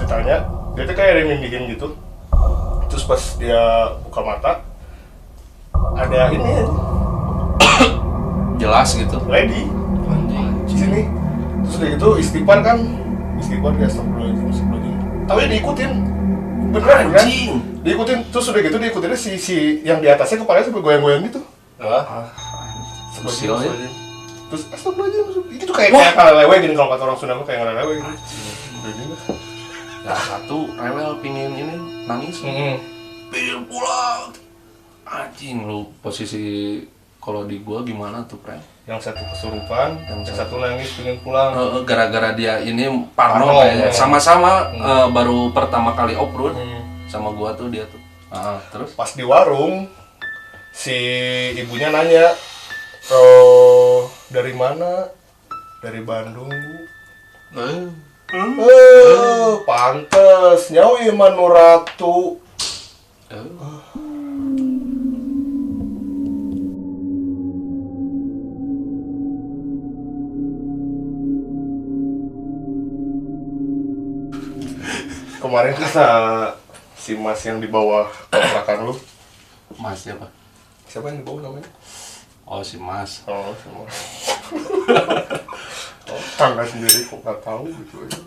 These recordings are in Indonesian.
ditanya, dia tuh kayak remindihin gitu. Terus pas dia buka mata, ada ini ya, Jelas gitu. lady di sini. Terus udah gitu istighfar kan, istighfar ya astagfirullahaladzim. Tapi diikutin, beneran kan? Diikutin, terus udah gitu diikutinnya si yang di atasnya kepalanya sampai goyang-goyang gitu. Usil ya. Terus astagfirullahaladzim, itu kayak ngalelewe gini kalau kata orang Sunda mah kayak ngalelewe gitu. Ya satu rewel pingin ini nangis. Pingin pulang. Anjing lu posisi kalau di gua gimana tuh, Pren? Yang satu kesurupan, yang satu nangis pengen pulang. Gara-gara dia ini parno kayaknya. Sama-sama baru pertama kali off-road sama gua tuh dia tuh. Terus Pas di warung, si ibunya nanya, dari mana? Dari Bandung, Bu. Pantes, nyawa Iman Nuratu. Kemarin kata si Mas yang di bawah kontrakan lu. Mas siapa? Siapa yang di bawah namanya? Oh, si Mas. Oh, si Mas. Oh, tangga sendiri kok nggak tahu gitu aja.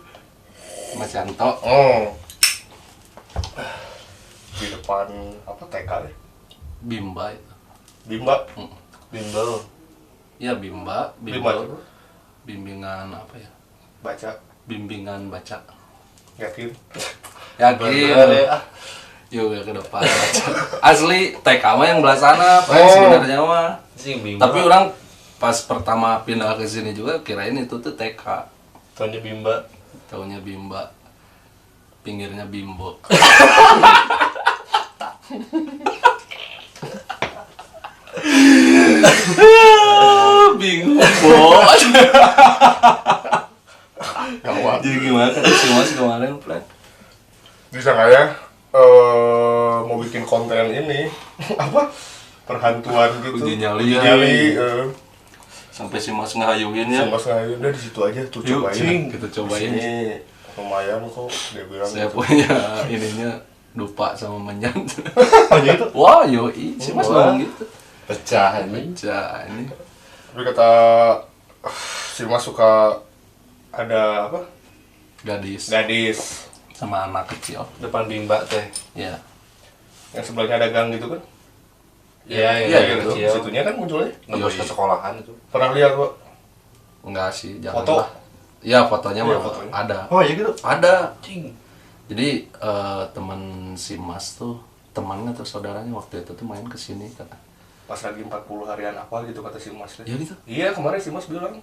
Mas Yanto. Oh. Di depan apa TK ya? Bimba itu. Bimba. Bimbel. Iya, Bimba. Bimba. Bimbingan apa ya? Baca. Bimbingan baca. Yakin? Yakin. Yuk ke depan. Asli TK mah yang belah sana, sebenarnya mah. Tapi orang pas pertama pindah ke sini juga kirain itu tuh TK. Taunya Bimba. Taunya Bimba. Pinggirnya Bimbo. Bingung bos. Gawat. Jadi gimana kan si Mas kemarin plan? Bisa nggak ya? Mau bikin konten ini apa? Perhantuan gitu. Uji nyali. Uji nyali. Sampai si Mas ngehayuin ya. Sama sekali udah di situ aja tuh Yuk, cobain. kita cobain. Ini lumayan kok dia bilang. Saya gitu. punya ininya dupa sama menyan. Oh gitu? Wah, yoi, si Mas Wah. ngomong gitu. Pecah ini. Pecah ini. Tapi kata si Mas suka ada apa? Gadis Gadis. sama anak kecil. Depan Bimba teh. Ya. Yang sebelahnya ada gang gitu kan? Iya, iya, gitu. kecil. Situnya kan munculnya. Nembus ke sekolahan itu. Pernah lihat kok? Enggak sih, jangan Foto? lah. Iya, fotonya Iya, mah fotonya. ada. Oh iya gitu? Ada. Cing. Jadi teman si Mas tuh, temannya atau saudaranya waktu itu tuh main ke sini kata. Pas lagi 40 harian apa gitu kata si Mas. Ya gitu. Iya, kemarin si Mas bilang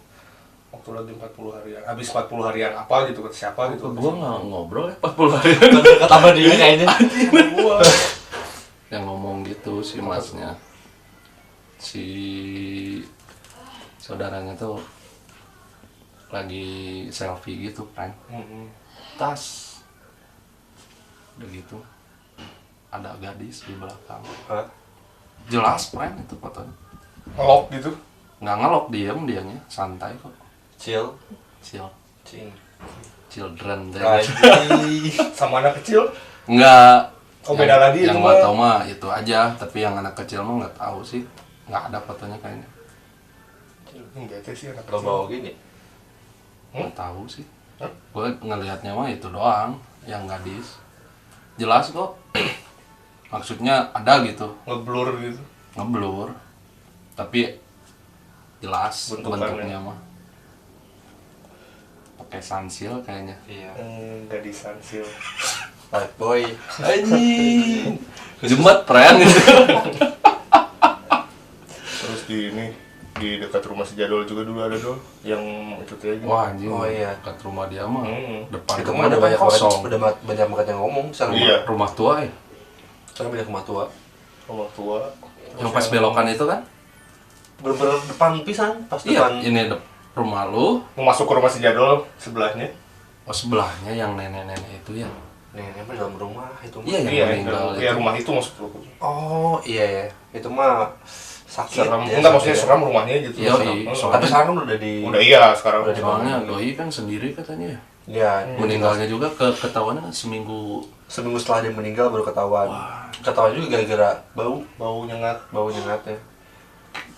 waktu lagi 40 harian. Habis 40 harian apa gitu kata siapa gitu. Gua nggak ngobrol ya 40 hari. Tambah dia kayaknya. Gua. Yang ngomong gitu si Masnya. Si saudaranya tuh lagi selfie gitu kan. Tas. Udah gitu. Ada gadis di belakang. Hah? Jelas prank itu fotonya. Ngelok gitu. Nggak ngelok, diem dianya, santai kok. Chill. Chill. Cing. Children deh. Sama anak kecil. Enggak. Oh, beda lagi itu yang mah. nggak tahu mah itu aja, tapi yang anak kecil mah nggak tahu sih. Nggak ada fotonya kayaknya. Bete sih anak Kalau kecil. bawa gini. Nggak tahu sih. Hah? Gue ngelihatnya mah itu doang, yang gadis. Jelas kok. Maksudnya ada gitu, Ngeblur gitu. ngeblur. Tapi jelas Bentukannya. bentuknya mah. Pakai sunsil kayaknya. Iya. Gadis sansil. Bad boy. Anjing. Jembat prank gitu. Terus di ini di dekat rumah si Jadol juga dulu ada dol yang itu tuh gitu. Wah anjing. Oh, iya. Dekat rumah dia mah. Depan Itu rumah mah udah depan banyak kosong. udah banyak banget yang ngomong sekarang. Iya. Rumah tua ya. Sekarang banyak rumah tua. Rumah tua. Yang pas belokan itu kan? Bener-bener depan pisan, pas Iya, depan. ini rumah lu. Mau masuk ke rumah si Jadol sebelahnya. Oh sebelahnya yang nenek-nenek itu ya. Nih, ini dalam rumah itu mah. Iya, yang Iya, meninggal iya itu. rumah itu maksud lu. Oh, iya ya. Itu mah sakit. Serem. ya, Enggak maksudnya sakit ya. seram rumahnya gitu. Iya, Serem. iya. Tapi sekarang udah di Udah iya sekarang. Udah Soalnya doi kan sendiri katanya ya. Ya, Meninggalnya juga ketahuannya seminggu setelah dia meninggal baru ketahuan. Ketahuan juga gara-gara Bau nyengat. bau nyengat ya.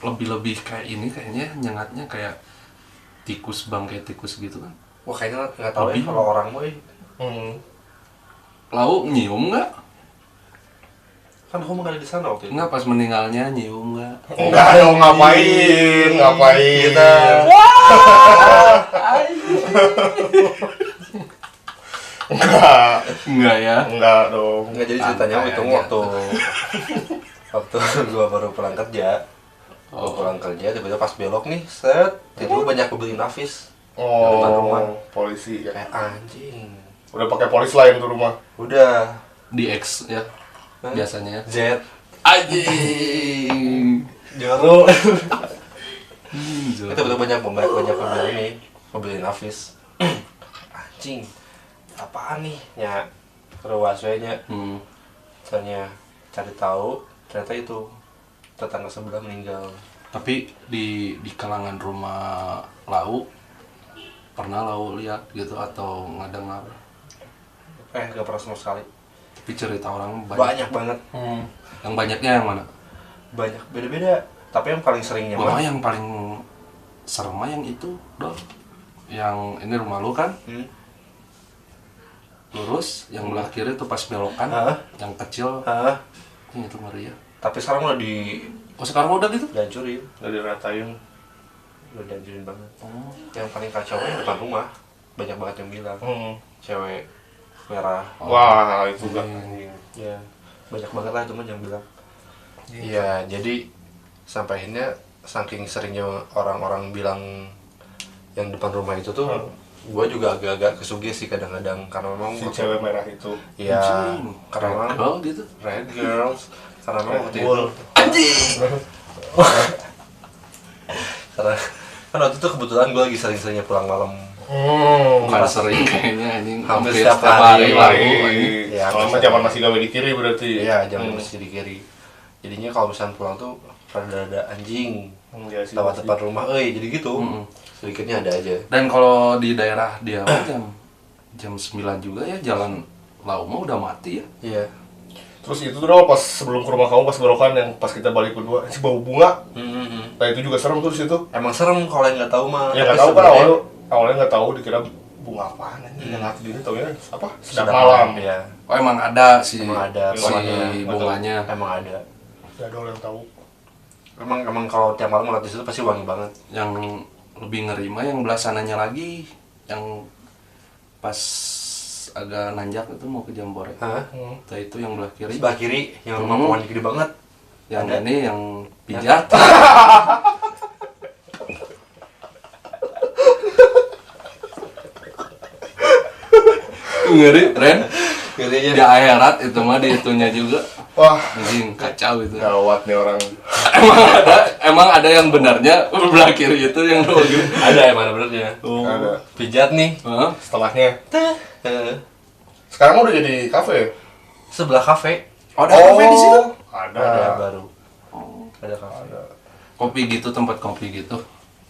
lebih kayak ini kayaknya nyengatnya kayak tikus bangkai tikus gitu kan. Wah kayaknya nggak tahu ya Lebih. kalau orang mah. Lau nyium nggak? Kan aku nggak ada di sana waktu itu. Nggak pas meninggalnya nyium nggak? Enggak dong, ngapain? Kita Enggak ya. Enggak dong. nggak jadi ceritanya Santai itu aja. waktu gua baru pulang kerja. Gua pulang kerja tiba-tiba pas belok nih, set, tiba-tiba banyak beli nafis. Depan rumah. Polisi ya. Kayak anjing. Udah pakai polis lain tuh rumah. Udah Di X ya Hah? biasanya. Z Anjing. Joro. Itu Itu banyak pembeli ini, pembeli nafis. Anjing. Apaan nih? Ya ruasnya soalnya cari tahu ternyata itu tetangga sebelah meninggal. Tapi di kalangan rumah Lau pernah Lau lihat gitu atau ngedengar? Gak pernah sama sekali. Tapi cerita orang Banyak banget. Yang banyaknya yang mana? Banyak beda-beda. Tapi yang paling seringnya Gua mah mah yang paling serem mah yang itu, Dol. Yang ini rumah lu kan? Lurus, yang belah kiri itu pas belokan, Hah? yang kecil, Hah? itu ngeri ya. Tapi sekarang udah Oh sekarang udah gitu? dihancurin. Udah diratain. Udah dihancurin banget. Oh. Yang paling kacau yang depan rumah. Banyak banget yang bilang cewek merah. Wah, itu enggak. Anjing. Ya, banyak banget lah teman yang bilang. Iya, jadi sampai akhirnya saking seringnya orang-orang bilang yang depan rumah itu tuh, gue juga agak-agak kesugesti kadang-kadang karena memang Si cewek merah itu. Iya, Anjing. karena memang Girl gitu. Red Girls, karena memang waktu itu Bull. karena kan waktu itu kebetulan gue lagi sering-seringnya pulang malam. Bukan sering kayaknya anjing. Hampir Hampir setiap setiap hari. hari lagu anjing. Ya, Kalau zaman masih gawe di kiri berarti. Iya, jangan mesti di kiri. Jadinya kalau misalnya pulang tuh rada-rada anjing Iya sih. lewat depan rumah, jadi gitu. Sedikitnya ada aja. Dan kalau di daerah dia mah jam 9 juga ya jalan Lau mah udah mati ya. Iya. Terus itu tuh dong pas sebelum ke rumah kamu pas belokan yang pas kita balik berdua si bau bunga. Nah itu juga serem tuh di situ. Emang serem kalau yang nggak tahu mah. Ya Tapi nggak tahu kan sebenarnya awalnya nggak tahu dikira bunga apaan anjing yang hati gini taunya apa sedap sedap malam. Ya. Oh emang ada si Emang ada si bunganya. bunganya. Emang ada. Gak ada orang yang tahu. Emang kalau tiap malam ngeliat di situ pasti wangi banget. Yang lebih ngeri mah yang belah sananya lagi yang pas agak nanjak itu mau ke Jambore. Hah? Nah, itu yang belah kiri. Sebelah kiri yang rumah pohon gede banget. Yang ada. ini yang pijat. Ngeri, Ren. Ngerinya. Di akhirat itu mah di itunya juga. Wah, Anjing kacau itu. gawat nih orang. Emang ada yang benarnya belah kiri itu yang doang gitu. Ada emang ada benernya. Ada. Pijat nih. Hah? Setelahnya. Eh, Sekarang udah jadi kafe. Sebelah kafe. Oh, ada kafe di situ? Ada. Ada baru. Oh, Ada kafe. Ada. kopi gitu, tempat kopi gitu.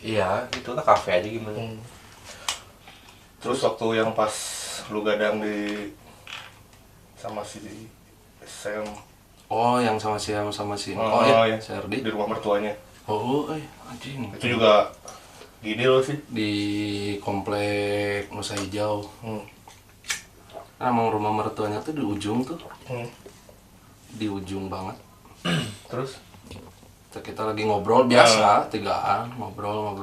Iya, itulah kafe aja gimana. Terus waktu yang pas lu gadang di sama si Sam. Oh, yang sama si Oh, ya, iya. si Ardi. Di rumah mertuanya. Oh, anjing. Itu juga gidil sih. Di komplek Nusa Hijau. Hmm. Emang rumah mertuanya tuh di ujung tuh. Hmm. Di ujung banget. Terus Kita lagi ngobrol biasa, tigaan, ngobrol,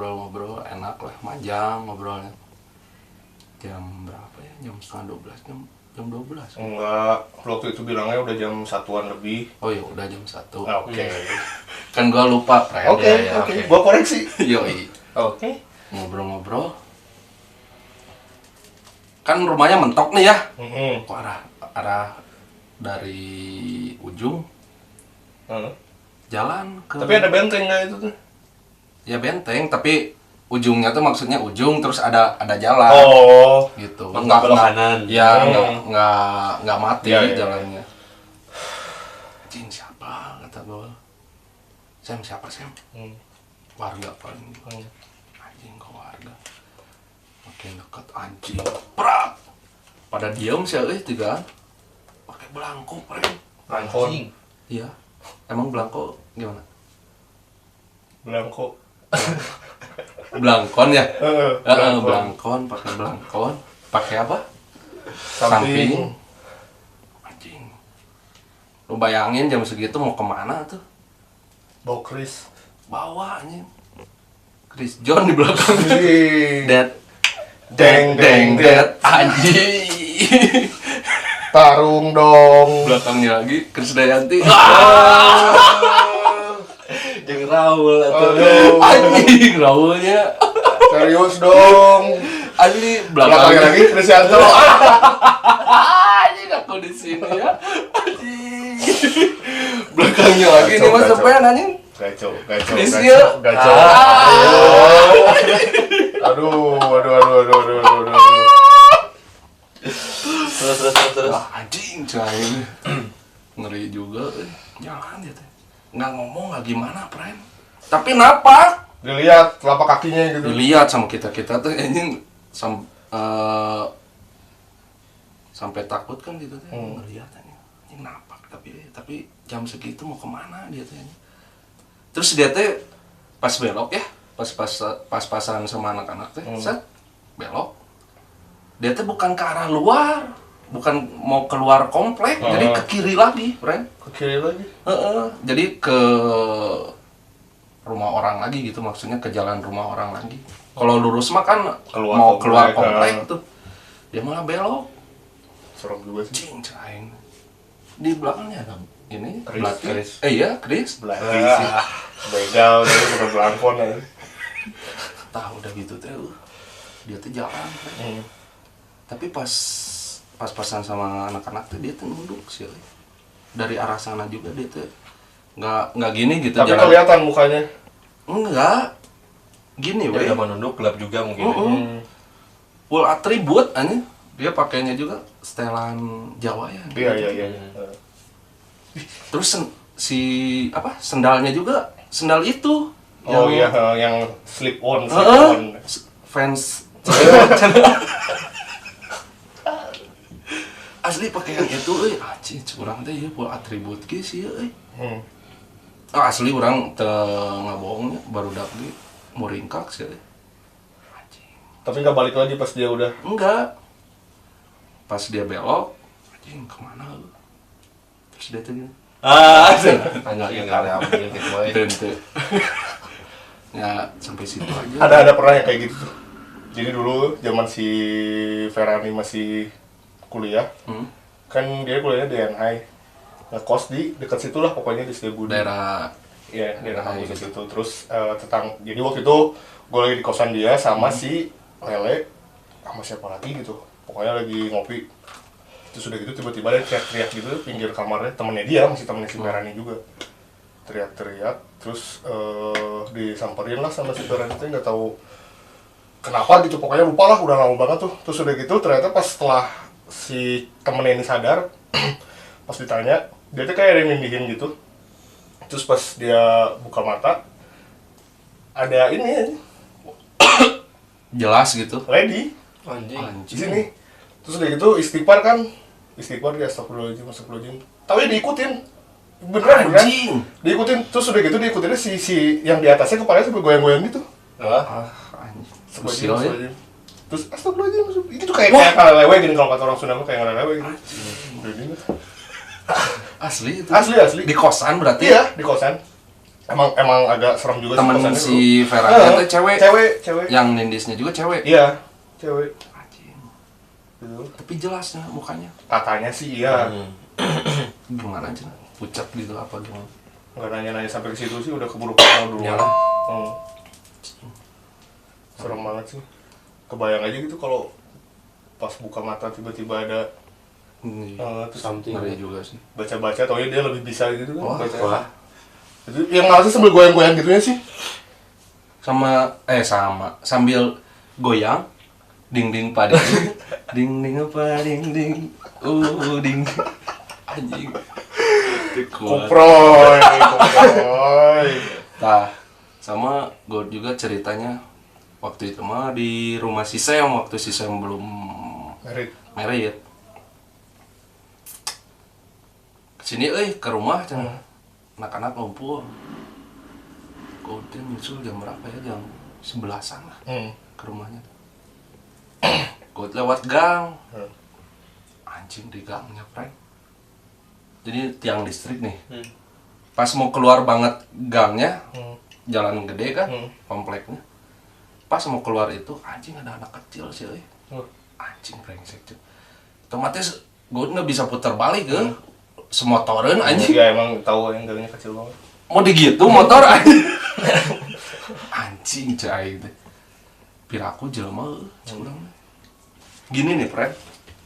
enak lah, manjang ngobrolnya. Jam berapa ya? Jam setengah 12, jam 12. enggak, waktu itu bilangnya udah jam 1-an lebih. Oh ya udah jam 1. Oke. Kan gua lupa, Fred. Oke, ya, oke. oke. Gua koreksi. Yoi. Oke. Ngobrol-ngobrol. Kan rumahnya mentok nih ya. Heeh. Ke arah dari ujung jalan ke. Tapi ada benteng nggak itu tuh? Ya benteng, tapi ujungnya tuh maksudnya ujung terus ada jalan. Oh. Gitu. Mentok belok kanan. Ya nggak mati Ya, ya, jalannya. Cing siapa kata gue. Sam siapa Sam? Warga paling. Anjing kok warga. makin dekat anjing. Prak. Pada diam sih tiga. Pakai belangko, Pren. Anjing. Iya. Emang belangko gimana? Belangko. Belangkon ya? Belangkon. Belangkon, pakai belangkon. Pakai apa? Samping. Anjing. Lu bayangin jam segitu mau kemana tuh? Bau Chris. Bawa anjing. Chris John di belakang. Anjing. Dead. Deng deng Dead. Anjing. Tarung dong. Belakangnya lagi Krisdayanti. Jeung Raul atuh. Aduh. Anjing, Raulnya. Serius dong. Asli Belakangnya belakangnya lagi Krisyanto. anjing aku di sini ya. Anjing. Belakangnya lagi ini Mas Kacau, Sepen anjing. Gacor. Krisya. Aduh. Terus. Wah, anjing cain. Ngeri juga jangan dia teh. Nggak ngomong nggak gimana, Pren. Tapi napak. Dilihat telapak kakinya gitu. Dilihat sama kita tuh anjing sampai takut kan gitu teh. Ngelihat anjing napak tapi jam segitu mau kemana dia teh anjing. Terus dia teh pas belok ya, pas-pasan sama anak-anak teh, set belok. Dia teh bukan ke arah luar, bukan mau keluar komplek, jadi ke kiri lagi, Pren. Ke kiri lagi. Jadi ke rumah orang lagi gitu, maksudnya ke jalan rumah orang lagi. Kalau lurus mah kan mau keluar komplek tuh, dia malah belok. Serem juga sih. Cing caing. Di belakangnya ada ini Chris. Iya, Chris. Belati sih. Beda udah bukan belangkon aja. Tahu udah gitu teh. Dia tuh jalan. Tapi pas-pasan sama anak-anak tuh dia tuh nunduk sih. Dari arah sana juga dia tuh nggak gini gitu. Tapi jalan. kelihatan mukanya. Enggak. Gini Dia weh. udah menunduk gelap juga mungkin. Full atribut aja. Dia pakainya juga setelan Jawa ya. Iya. Terus sendalnya juga sendal itu. Oh iya, yang slip on. Fans. Asli pakaian itu anjing curang teh ya full atribut ge sih euy. Asli urang teu ngabohongnya barudak ge muringkak sih euy. Anjing. Tapi nggak balik lagi pas dia udah. Enggak. Pas dia belok, anjing kemana lu? Terus dia tuh gini. Anjing karya ambil gitu bae. Tente. Ya sampai situ aja. Ada pernah yang kayak gitu tuh. Jadi dulu zaman si Ferani masih kuliah, kan dia kuliahnya di NI, ngekos di dekat situ lah pokoknya di Setiabudi. Daerah kampus itu. Terus jadi waktu itu gue lagi di kosan dia sama si Lele sama siapa lagi gitu. Pokoknya lagi ngopi. Terus udah gitu tiba-tiba dia teriak-teriak gitu pinggir kamarnya, temennya dia, masih temennya si Ferani juga. Teriak-teriak, terus disamperin lah sama si Ferani itu, nggak tahu kenapa gitu, pokoknya lupa lah, udah lama banget tuh. Terus udah gitu ternyata pas setelah si temennya ini sadar, pas ditanya, dia tuh kayak ada yang nindihin gitu. Terus pas dia buka mata, ada ini jelas gitu. lady Anjing. di sini. Terus udah gitu istighfar dia astagfirullahaladzim. Tapi diikutin, beneran kan? Diikutin, terus udah gitu diikutinnya si yang di atasnya kepalanya sampai goyang-goyang gitu. Anjing. Usil ya. Terus astagfirullahaladzim, itu tuh kayak ngalelewe gini, kalau kata orang Sunda mah kayak ngalelewe gitu. Asli itu. Asli. Di kosan berarti? Iya, di kosan. Emang agak serem juga Temen kosannya si dulu. Vera itu cewek. Yang nindisnya juga cewek. Iya, cewek. Anjing. Gitu. Tapi jelasnya mukanya. Katanya sih iya. Gimana aja? Pucat gitu apa gimana? Nggak nanya-nanya sampai ke situ sih, udah keburu kenal dulu. Iyalah. Serem banget sih. Kebayang aja gitu kalau pas buka mata tiba-tiba ada terus Ngeri juga sih. baca-baca, atau dia lebih bisa gitu kan. Wah. Itu yang ngasih sambil goyang-goyang gitunya sih. Sambil goyang ding ding pa ding ding apa ding ding ding anjing Kuproy. Nah sama gue juga ceritanya Waktu itu mah di rumah si Sam, waktu si Sam belum married. Kesini ke rumah cenah. Anak-anak ngumpul. Kemudian nyusul jam berapa ya? Jam 11-an lah. Ke rumahnya. Gue lewat gang. Anjing di gangnya, prank. Jadi tiang listrik nih. Pas mau keluar banget gangnya, jalan gede kan, kompleknya. Pas mau keluar itu, anjing ada anak kecil sih, anjing brengsek cuy. Otomatis gue nggak bisa putar balik ke semotoran anjing. Ya emang tahu yang gangnya kecil banget. Mau digitu motor anjing. Anjing cai itu. Piraku jelema curang. Gini nih, Fred.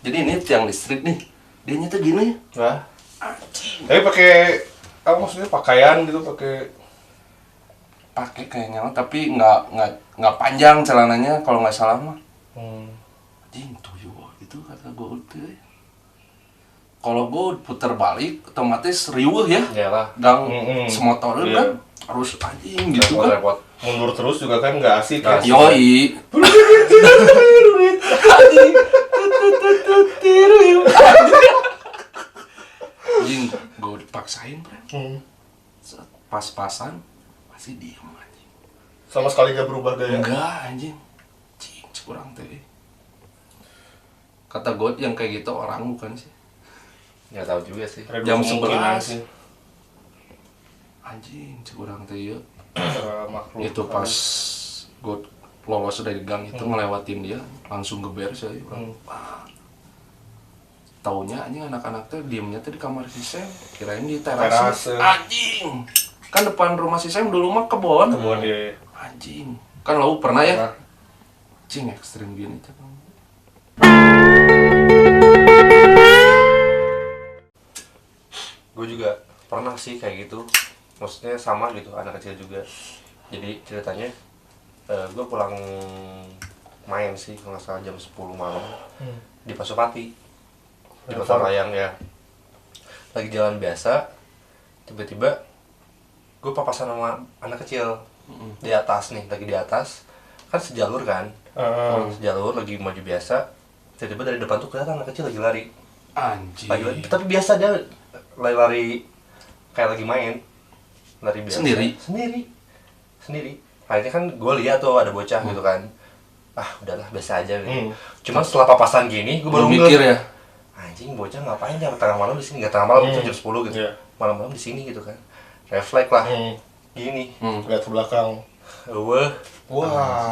Jadi ini tiang listrik nih. Dia nyata gini. Wah. Anjing. Tapi pakai apa maksudnya pakaian gitu, pakai kayaknya tapi nggak panjang celananya kalau nggak salah mah. Anjing tuyul itu kata gue tuh. Kalau gue putar balik otomatis riuh ya. Iyalah. Gang semotoran kan harus anjing gitu kan. Repot. mundur terus juga kan nggak asik ya. Yoi. Anjing gue dipaksain bre. Pas-pasan masih diem anjing. Sama sekali gak berubah gaya. Enggak anjing. Cing kurang teh. Kata God yang kayak gitu orang bukan sih? Nggak tahu juga sih. Jam 11. Anjing kurang teh ya. Itu pas God lolos dari gang itu ngelewatin dia langsung geber saya. Taunya anjing anak-anak teh diemnya teh di kamar si Sam, kirain di teras. Anjing. Kan depan rumah si Sam dulu mah kebon. Kebon ya. Anjing. Kan lo pernah ya? Anjing ekstrim gini tuh. Gue juga pernah sih kayak gitu. Maksudnya sama gitu, anak kecil juga. Jadi ceritanya gue pulang main sih kalau nggak salah jam 10 malam di Pasopati. Di Kota Layang ya. Lagi jalan biasa, tiba-tiba gue papasan sama anak kecil di atas nih, lagi di atas. Kan sejalur kan. Sejalur lagi maju biasa. Tiba-tiba dari depan tuh kelihatan anak kecil lagi lari. Anjing. Lagi, tapi biasa dia lari kayak lagi main. Lari biasa. Sendiri. Akhirnya kan gue lihat tuh ada bocah gitu kan. Ah udahlah biasa aja gitu. Cuma setelah papasan gini gue baru mikir ya. Anjing bocah ngapain jam tengah malam di sini? Nggak tengah malam itu jam 10 gitu. Malam-malam di sini gitu kan. Refleks lah. Gini. Lihat ke belakang. Wah.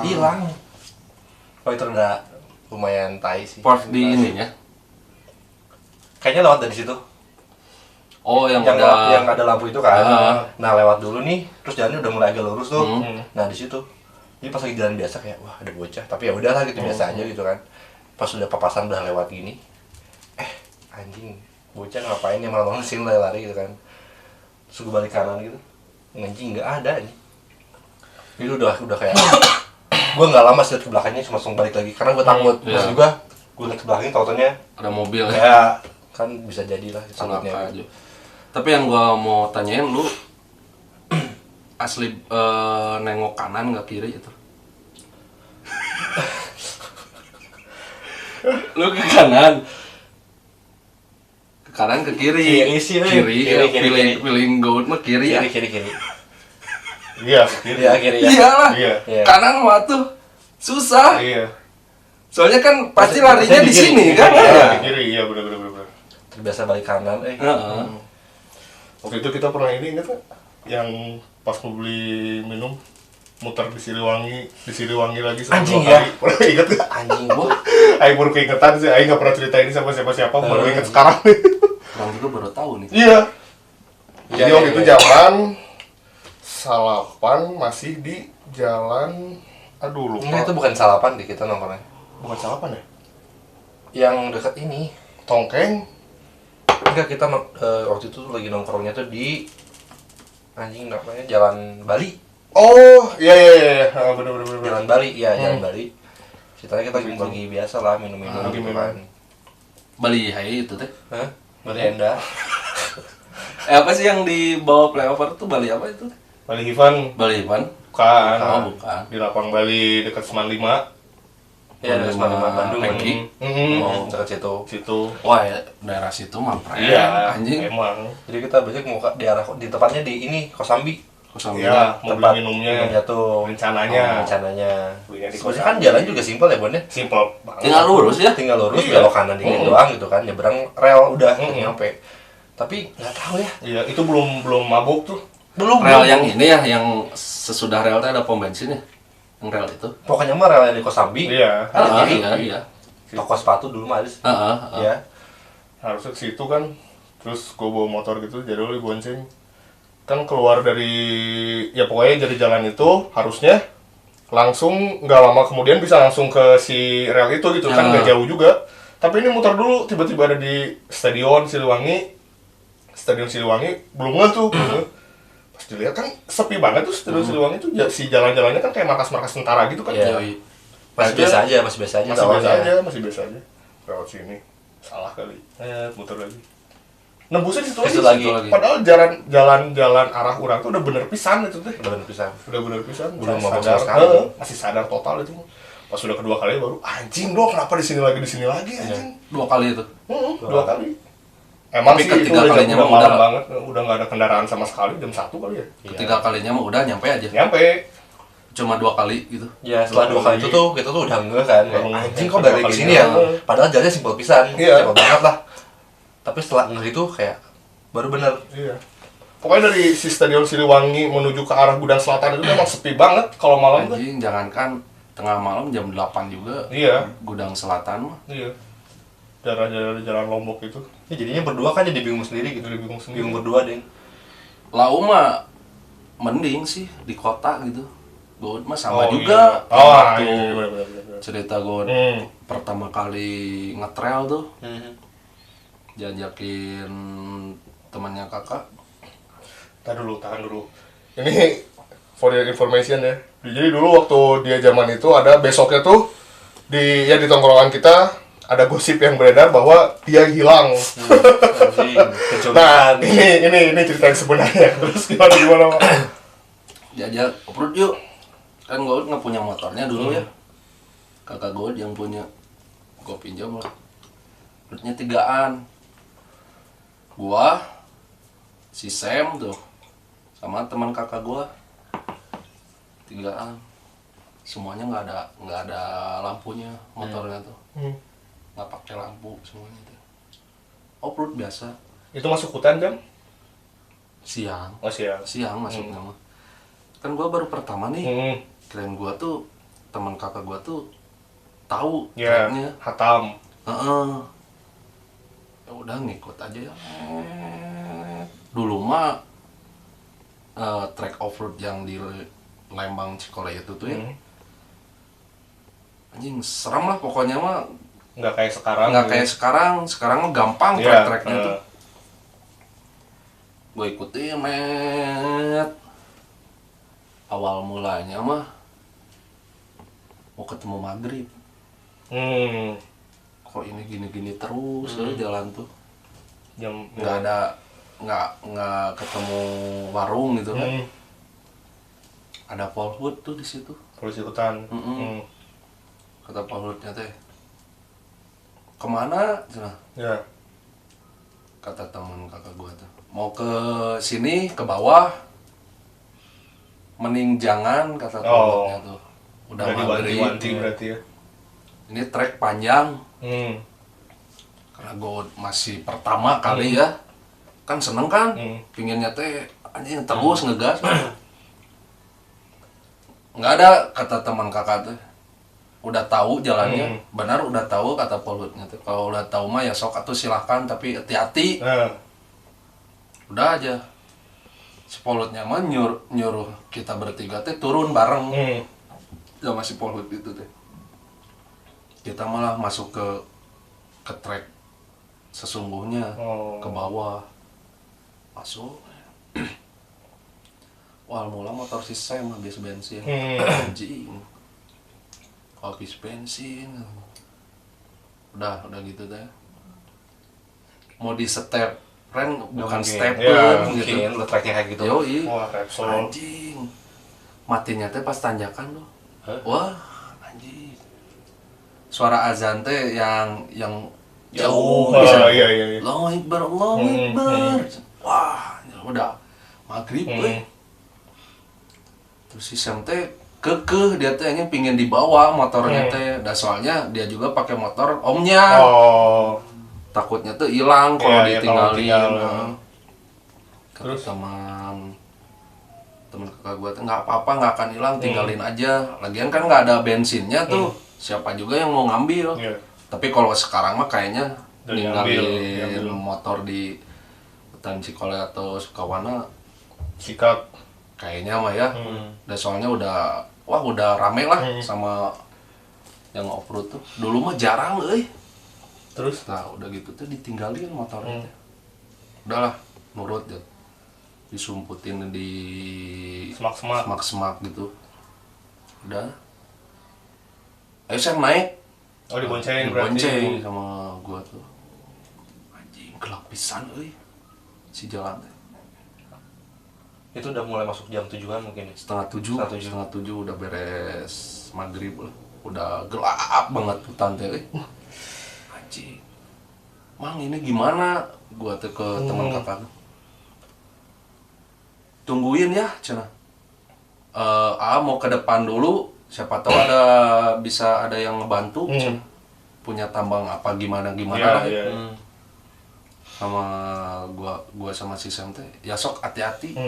Hilang. Oh itu udah lumayan tai sih. Port di ininya. Kayaknya lewat dari situ. Oh yang ada lampu itu kan. Nah lewat dulu nih, terus jalannya udah mulai agak lurus tuh. Nah di situ, jadi pas lagi jalan biasa kayak wah ada bocah, tapi ya udahlah gitu biasa aja gitu kan. Pas udah papasan udah lewat gini, anjing bocah ngapain ya malam-malam sini lari gitu kan. Terus gue balik kanan gitu, anjing nggak ada nih. Itu udah kayak, gue nggak lama sih ke belakangnya langsung balik lagi karena gue takut. Terus juga gue lihat ke belakangnya tautannya ada mobil ya kan bisa jadilah takutnya. Aja. Tapi yang gua mau tanyain lu asli nengok kanan nggak kiri itu? Lu ke kanan, ke kiri. Kiri. Feeling goat mah kiri ya. Kiri. Iya, Kiri. Iyalah. Iya. Kanan mah tuh susah. Iya. Soalnya kan pasti larinya di sini kan? Iya, di kiri. Iya, benar. Terbiasa balik kanan. Waktu itu kita pernah ini ingat nggak? Yang pas mau beli minum muter di Siliwangi lagi sama anjing ya? pernah inget nggak? Anjing gua. Aing baru keingetan sih, Aing nggak pernah cerita ini sama siapa, baru inget sekarang. Orang juga baru tahu nih. Iya. Jadi waktu itu zaman Salapan masih di jalan, aduh lupa. Enggak, itu bukan Salapan deh kita nongkrongnya. Bukan Salapan ya? Yang dekat ini. Tongkeng. Enggak, kita waktu itu lagi nongkrongnya tuh di anjing namanya Jalan Bali. Oh, iya. Bener. Jalan Bali, iya Jalan Bali. Ceritanya kita lagi biasa lah minum-minum gitu kan. Bali Hai itu teh. Hah? Bali Enda. Apa sih yang di bawah flyover tuh Bali apa itu? Bali Hivan. Bali Ivan. Bukan. Oh, bukan. Di Lapang Bali dekat Seman 5. Iya, dari Semarang Bandung. Pengki. Oh, dekat situ. Wah, ya, daerah situ mah Iya, anjing. emang. Jadi kita biasanya mau di arah di tepatnya di ini Kosambi. Iya, mobil Tempat minumnya tuh rencananya. Sebenarnya kan jalan juga simpel ya, Bon ya. Simpel banget. Tinggal lurus ya. Tinggal lurus Iya. belok kanan dikit doang gitu kan, nyebrang rel udah nyampe. Tapi nggak tahu ya. Iya, itu belum mabuk tuh. Rel yang ini ya, yang sesudah rel ada pom bensin ya. Yang rel itu. Pokoknya mah rel yang di Kosambi. Iya. Ada kiri. Iya. Toko sepatu dulu mah ada. Iya. Harusnya ke situ kan. Terus gue bawa motor gitu, jadi lu bonceng. Kan keluar dari, ya pokoknya dari jalan itu harusnya langsung nggak lama kemudian bisa langsung ke si rel itu gitu kan, nggak jauh juga. Tapi ini muter dulu, tiba-tiba ada di Stadion Siliwangi belum ngeh tuh. Pas dilihat kan sepi banget tuh Stadion Siliwangi tuh, si jalan-jalannya kan kayak markas-markas tentara gitu kan. Iya. Masih biasa aja. Masih biasa aja. Lewat sini salah kali, muter lagi. Nembusnya di situ lagi. Padahal jalan arah urang tuh udah bener pisan itu teh. Udah bener pisan. Belum mabok sadar, sekali. masih sadar total itu. Pas sudah kedua kali baru anjing dong, kenapa di sini lagi anjing. 2 kali itu. 2 kali. Emang Tapi sih itu ketiga udah kalinya mah malam udah- banget, udah nggak ada kendaraan sama sekali, jam 1 kali ya. Ketiga kalinya mah udah nyampe aja. Nyampe. Cuma 2 kali gitu. Ya setelah 2 kali itu tuh kita tuh udah enggak kan. Kayak, anjing kok balik ke sini ya. Iya. Padahal jalannya simpel pisan. Iya. Simpel banget lah. Tapi setelah ngeh itu kayak baru bener. Iya. Pokoknya dari si Stadion Siliwangi menuju ke arah Gudang Selatan itu memang sepi banget kalau malam tuh. Anjing, jangankan tengah malam jam 8 juga. Iya. Gudang Selatan mah. Iya. Daerah-daerah jalan Lombok itu. Ya jadinya berdua kan jadi bingung sendiri gitu. Jadi bingung sendiri. Bingung berdua deh. Lau mah mending sih di kota gitu. Gue mah sama juga. Iya. Oh, Waktu iya, bener. cerita gue pertama kali ngetrail tuh, jajakin temannya kakak. Tahan dulu. Ini for your information ya. Jadi dulu waktu dia zaman itu ada besoknya tuh di tongkrongan kita ada gosip yang beredar bahwa dia hilang. Nah, ini cerita yang sebenarnya. Terus gimana Pak? Jajak off-road yuk. Kan gue nggak punya motornya dulu ya. Kakak gue yang punya. Gue pinjam lah. Roadnya 3-an. Gua, si Sam tuh, sama teman kakak gua 3-an. Semuanya nggak ada lampunya motornya tuh. Nggak pakai lampu semuanya tuh. Off-road biasa. Itu masuk hutan jam? Siang. Oh siang. Siang masuknya mah. Kan gua baru pertama nih. Kirain gua tuh teman kakak gua tuh tahu Ya, tracknya. hatam. Ya udah ngikut aja ya. Dulu mah track off-road yang di Lembang Cikole itu tuh ya. Anjing serem lah pokoknya mah. Nggak kayak sekarang. Nggak kayak sekarang mah gampang track-tracknya tuh. Gue ikutin met. Awal mulanya mah mau ketemu maghrib. Kok ini gini-gini terus jalan tuh. Nggak ketemu warung gitu kan. Ada Polhut tuh di situ. Polisi hutan. Kata Polhutnya teh, kemana? Cina. Ya. Kata teman kakak gua tuh, mau ke sini ke bawah. Mending jangan kata Polhutnya tuh. Udah maghrib. Berarti ya. Ini trek panjang. Karena gue masih pertama kali ya, kan seneng kan, pinginnya teh anjing terus ngegas. Nggak ada kata teman kakak tuh, udah tahu jalannya, benar udah tahu kata Polhutnya tuh. Kalau udah tahu mah ya sok atuh silahkan tapi hati-hati. Udah aja. Si Polhutnya mah nyuruh kita bertiga teh turun bareng. Sama si Polhut itu teh. Kita malah masuk ke trek sesungguhnya, ke bawah masuk. Wah, mula motor si Sam habis bensin. Anjing. Habis bensin. Udah gitu deh. Mau di step bukan step ya, gitu. mungkin lo tracknya kayak gitu. Yoi. Wah, Repsol. Anjing. matinya teh pas tanjakan tuh. Wah, anjing. Suara azan teh yang jauh bisa. Iya. Allahu Akbar, Allahu Akbar. Wah, ya udah maghrib euy. Terus si Sam teh kekeh dia teh hanya pingin dibawa motornya teh. Dan soalnya dia juga pakai motor omnya. Oh. Takutnya tuh hilang kalau Iya, ditinggalin. kalau tinggal. Terus teman kakak gua tuh nggak apa-apa, nggak akan hilang, tinggalin aja. Lagian kan nggak ada bensinnya tuh. Siapa juga yang mau ngambil. Iya. Tapi kalau sekarang mah kayaknya Udah ninggalin diambil. motor di hutan Cikole atau Sukawana Sikat. kayaknya mah ya. Dan soalnya udah rame lah sama yang off-road tuh. Dulu mah jarang Terus? Nah udah gitu tuh ditinggalin motornya. Udahlah, nurut ya. Disumputin di semak-semak gitu. Udah. Ayo saya naik. Oh, dibonceng berarti. Dibonceng sama gua tuh. Anjing gelap pisan si jalan teh. Itu udah mulai masuk jam 7-an mungkin ya? Setengah tujuh udah beres maghrib lah. Udah gelap banget hutan teh. Anjing. Mang ini gimana? Gua tuh ke teman kakak. Tungguin ya, cenah. Mau ke depan dulu. Siapa tahu bisa ada yang ngebantu, punya tambang apa gimana lah. Iya. Sama gua sama si Sam teh, ya sok hati-hati.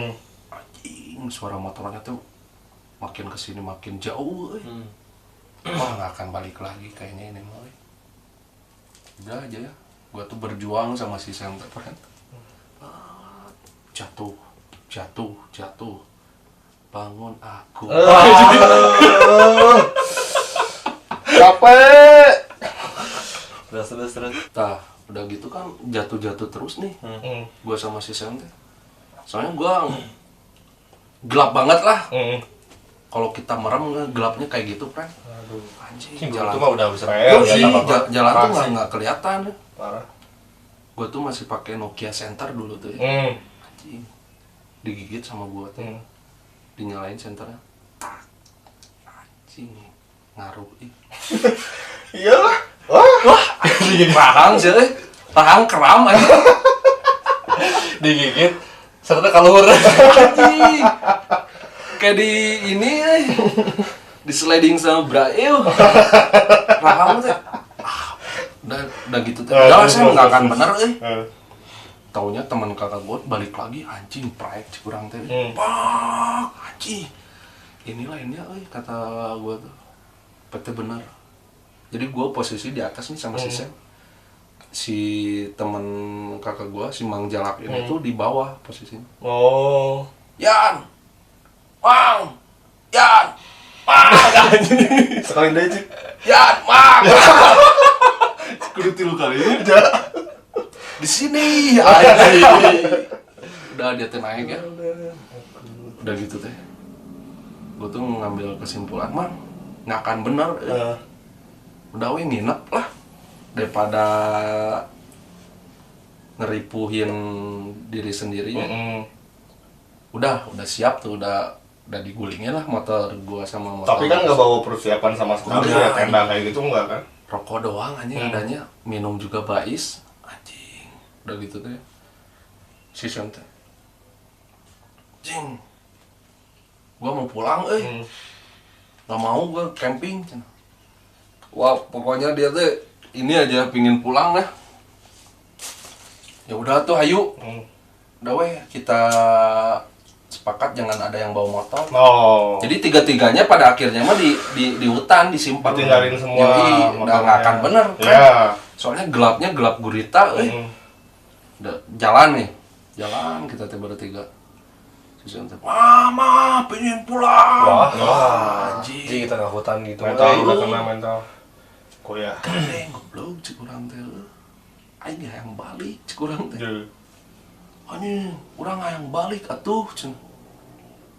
Anjing, suara motornya tuh makin kesini makin jauh. Wah nggak akan balik lagi kayaknya ini mah. Udah aja ya, gua tuh berjuang sama si Sam teh. Jatuh. Bangun aku. Capek. Terus. Nah, udah gitu kan jatuh terus nih. Gua sama si Sam teh. Soalnya gua gelap banget lah. Kalau kita merem gelapnya kayak gitu, Pran. Aduh. Anjing, Jalan jalan itu mah udah bisa. jalan tuh nggak kelihatan. Parah. Gua tuh masih pakai Nokia Center dulu tuh ya. Anjing. Digigit sama gua tuh. Dinyalain senternya. Anjing. Ngaruh Iyalah. Wah, rahang sih, rahang kram aja. Digigit serta kaluhur. Anjing. Kayak di ini di sliding sama Braille. Rahang teh. Udah gitu teh. Udah saya nggak akan bener Taunya teman kakak gue balik lagi, anjing proyek kurang teh. Pak, anjing. Inilah kata gue tuh. PT bener. Jadi gue posisi di atas nih sama si Sam. Si teman kakak gue, si Mang Jalak ini tuh di bawah posisinya. Oh. Yan! Mang! Sekali deh, Cik. Yan! Mang! Kudu tilu kali aja. Di sini. Udah dia teh naik ya. Udah gitu teh. Gue tuh ngambil kesimpulan, Mang, nggak akan bener. Udah nginep lah daripada ngeripuhin diri sendiri ya. Udah siap tuh, udah digulingin lah motor gua sama motor. Tapi kan nggak bawa persiapan sama sekali ya, tenda kayak gitu enggak kan? Rokok doang anjing adanya, minum juga bais. Anjing. Udah gitu teh. Si Sam teh. Jing. Gua mau pulang nggak mau gua camping. Wah, pokoknya dia tuh ini aja pingin pulang lah. Ya udah tuh ayo. Udah kita sepakat jangan ada yang bawa motor. Oh. Jadi tiga-tiganya pada akhirnya mah di hutan disimpan. Tinggalin semua. Udah nggak akan bener kan? Ya. Soalnya gelapnya gelap gurita. Udah jalan kita teh bertiga. Susan teh, mama pengen pulang. Wah, anjing. Di tengah hutan gitu. Mental udah kena mental. Kok ya? Goblok cik urang teh. Aing hayang balik cik urang teh. Jadi. Anjing, urang hayang balik atuh cenah.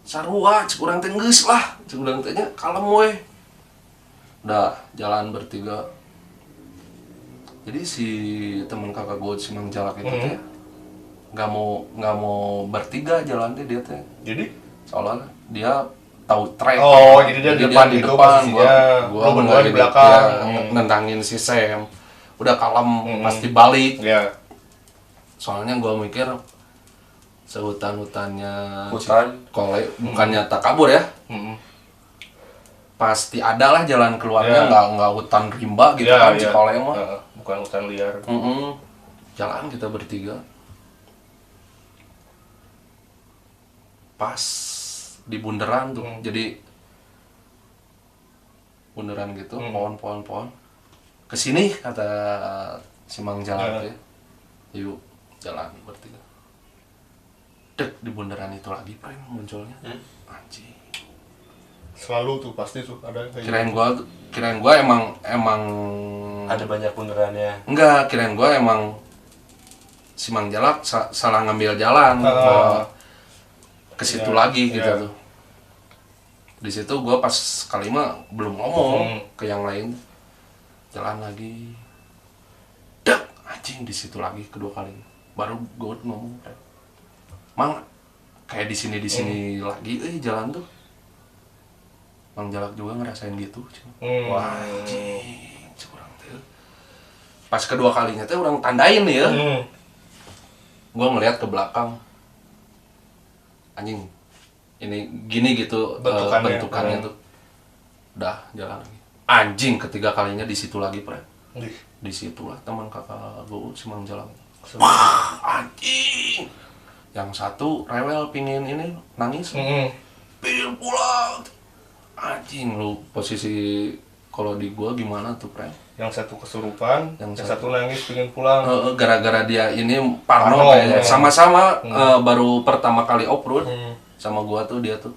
Sarua cik urang teh geus lah. Cik urang teh nya kalem we. Udah jalan bertiga. Jadi si teman kakak gue si Mang Jalak itu teh nggak mau bertiga jalan teh dia teh. Jadi? Soalnya dia tahu track. Oh, jadi dia di depan di gitu depan, posisinya. gua Lu berdua di belakang. nendangin si Sam. Udah kalem, pasti balik. Iya. Soalnya gua mikir sehutan-hutannya Hutan. Kole bukannya tak kabur ya. Pasti ada lah jalan keluarnya, Yeah. nggak hutan rimba gitu Yeah, kan, yeah. Cikole mah. Bukan hutan liar. Jalan kita bertiga. Pas di bundaran tuh, jadi bundaran gitu, pohon. Kesini kata si Mang Jalan tuh ya. Yuk jalan bertiga. Dek di bundaran itu lagi pren munculnya. Anjing. Selalu tuh pasti tuh ada kayak Kirain gua emang Ada banyak bundarannya. enggak, kirain gua emang si Mang Jalak salah ngambil jalan ke situ lagi gitu tuh. Di situ gua pas kali mah belum ngomong ke yang lain. Jalan lagi. Dek, anjing di situ lagi kedua kali. Baru gua ngomong, Mang kayak di sini lagi jalan tuh. Mang Jalak juga ngerasain gitu. Wah, anjing, curang tuh. Pas kedua kalinya tuh orang tandain nih ya. Gua ngeliat ke belakang. Anjing, ini gini gitu bentukannya tuh. Udah jalan lagi. Anjing, ketiga kalinya di situ lagi, Pre. Di situlah teman kakak gue si Mang Jalak. Wah, anjing. Yang satu rewel pingin ini nangis. Pingin pulang. Anjing, lu posisi kalau di gua gimana tuh, Pre? Yang satu kesurupan, yang satu nangis pengen pulang. Gara-gara dia ini parno kayaknya. Sama-sama baru pertama kali off-road sama gua tuh, dia tuh.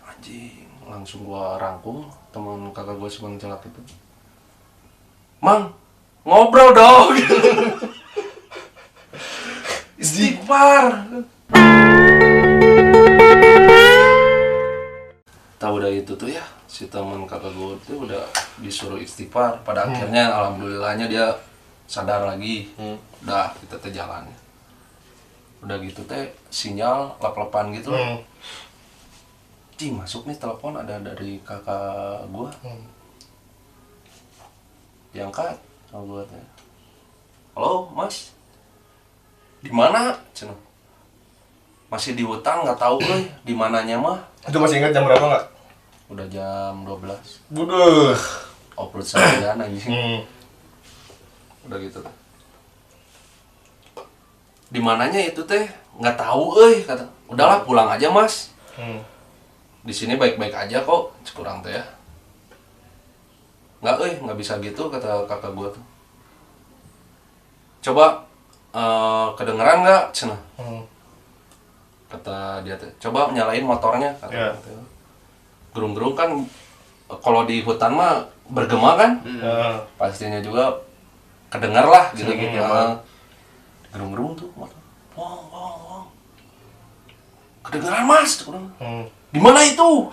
Anjing, langsung gua rangkum teman kakak gua si Mang Jalak itu. Mang, ngobrol dong. Istighfar. Tahu udah itu tuh ya, si teman kakak gue tuh udah disuruh istighfar. Pada akhirnya alhamdulillahnya dia sadar lagi. Udah kita teh jalan. Udah gitu teh sinyal lap-lapan gitu. Cing, masuk nih telepon ada dari kakak gue. Diangkat sama gue teh. Halo Mas, di mana? Cina. Masih di hutan, nggak tahu di mananya mah. Itu masih ingat jam berapa nggak? Udah jam 12. Buduh. Off-road seharian anjing. Udah gitu teh. Di mananya itu teh? Nggak tahu kata. Udahlah pulang aja Mas. Di sini baik-baik aja kok, kurang teh ya. Nggak bisa gitu kata kakak gua tuh. Coba kedengeran nggak cenah? Kata dia tuh, coba nyalain motornya kata. Gerung-gerung kan kalau di hutan mah bergema kan, pastinya juga kedengar lah gitu. Gerung-gerung tuh motor, wong, kedengeran Mas, di mana itu?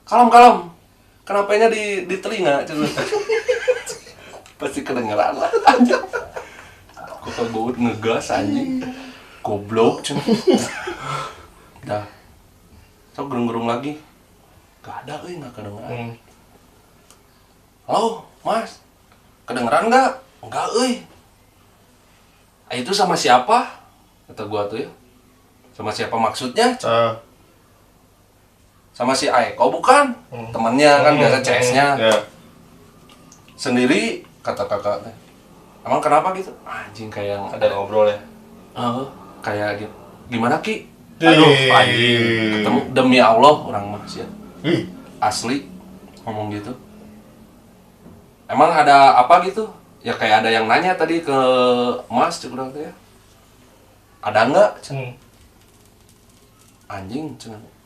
Kalem, kenapanya di telinga? Pasti kedengeran lah, anjing. Kok bau ngegas anjing, goblok cuma. Dah. So gerung-gerung lagi, gak ada, nggak kedengeran. Halo, Mas, kedengeran nggak? Enggak, itu sama siapa? Kata gua tuh ya. Sama siapa maksudnya? Sama si Aeko bukan? Temennya kan biasa CS-nya. Sendiri, kata kakak. Emang kenapa gitu? Anjing kayak yang Ada ngobrol ya? kayak gitu. Gimana Ki? Aduh, anjing, ketemu demi Allah orang mah sih. Asli ngomong gitu. Emang ada apa gitu? Ya kayak ada yang nanya tadi ke Mas curang tuh ya. Ada enggak? Anjing,